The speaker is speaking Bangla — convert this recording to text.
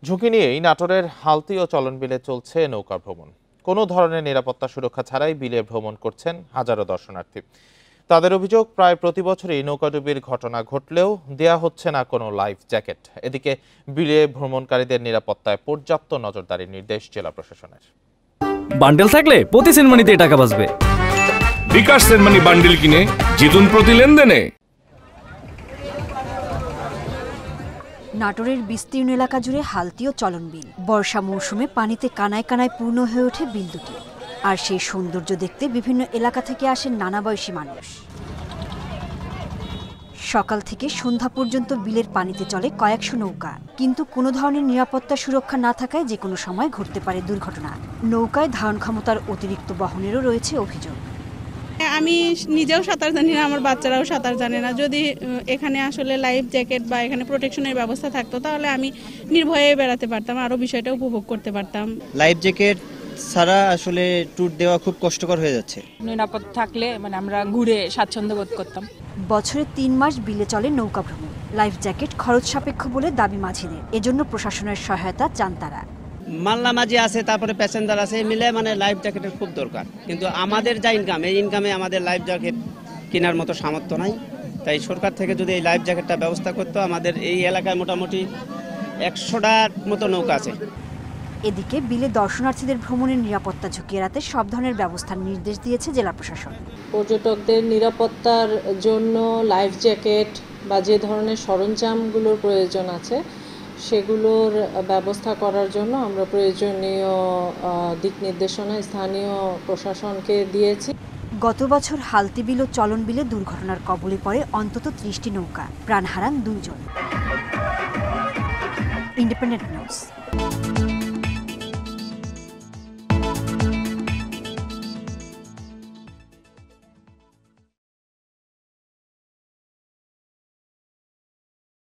ঝুঁকি নিয়েই নাটোরের হালতি ও চলনবিলে চলছে নৌকা ভ্রমণ। কোনো ধরনের নিরাপত্তা সুরক্ষা ছাড়াই বিলে ভ্রমণ করছেন হাজারো দর্শনার্থী। তাদের অভিযোগ, প্রায় প্রতি বছরই নৌকাডুবির ঘটনা ঘটলেও দেয়া হচ্ছে না কোনো লাইফ জ্যাকেট। এদিকে বিলে ভ্রমণকারীদের নিরাপত্তায় পর্যাপ্ত নজরদারির নির্দেশ জেলা প্রশাসনের। বান্ডেল থাকলে প্রতি সেনমানিতে টাকা বাঁচবে। বিকাশ সেনমানি বান্ডেল কিনে জিতুন প্রতি লেনদেনে। নাটোরের বিস্তীর্ণ এলাকা জুড়ে হালতি ও চলনবিল। বর্ষা মৌসুমে পানিতে কানায় কানায় পূর্ণ হয়ে ওঠে বিল দুটি। আর সেই সৌন্দর্য দেখতে বিভিন্ন এলাকা থেকে আসেন নানা বয়সী মানুষ। সকাল থেকে সন্ধ্যা পর্যন্ত বিলের পানিতে চলে কয়েকশো নৌকা, কিন্তু কোনো ধরনের নিরাপত্তা সুরক্ষা না থাকায় যে কোনো সময় ঘটতে পারে দুর্ঘটনা। নৌকায় ধারণ ক্ষমতার অতিরিক্ত বহনেরও রয়েছে অভিযোগ। আমি নিজেও সাঁতার জানি না, আমার বাচ্চারাও সাঁতার জানে না। যদি এখানে আসলে লাইফ জ্যাকেট বা এখানে প্রোটেকশনের ব্যবস্থা থাকতো তাহলে আমি নির্ভয়ে বেড়াতে পারতাম, আরও বিষয়টা উপভোগ করতে পারতাম। লাইফ জ্যাকেট ছাড়া আসলে ট্যুর দেওয়া খুব কষ্টকর হয়ে যাচ্ছে। নিরাপদ থাকলে আমরা ঘুরে স্বাচ্ছন্দ্য বোধ করতাম। বছরে 3 মাস বিলে চলে নৌকা ভ্রমণ। লাইফ জ্যাকেট খরচ সাপেক্ষ বলে দাবি মাঝিদের। এজন্য প্রশাসনের সহায়তা চান তারা। মাল্লা মাঝি আছে, তারপরে প্যাসেঞ্জার আছে, মিলে লাইফ জ্যাকেটের খুব দরকার। কিন্তু আমাদের যা ইনকাম, এই ইনকামে আমাদের লাইফ জ্যাকেট কেনার মতো সামর্থ্য নাই। তাই সরকার থেকে যদি এই লাইফ জ্যাকেটটা ব্যবস্থা করতো, আমাদের এই এলাকায় মোটামুটি 100টার মতো নৌকা আছে। এদিকে বিলে দর্শনার্থীদের ভ্রমণের নিরাপত্তা ঝুঁকি এড়াতে সব ধরনের ব্যবস্থার নির্দেশ দিয়েছে জেলা প্রশাসন। পর্যটকদের নিরাপত্তার জন্য লাইফ জ্যাকেট বা যে ধরনের সরঞ্জামগুলোর প্রয়োজন আছে সেগুলোর ব্যবস্থা করার জন্য আমরা প্রয়োজনীয় দিক নির্দেশনা স্থানীয় প্রশাসনকে দিয়েছি। গত বছর হালতি বিল ও চলন বিলে দুর্ঘটনার কবলে পড়ে অন্তত 30টি নৌকা, প্রাণ হারান 2 জন। Independent news.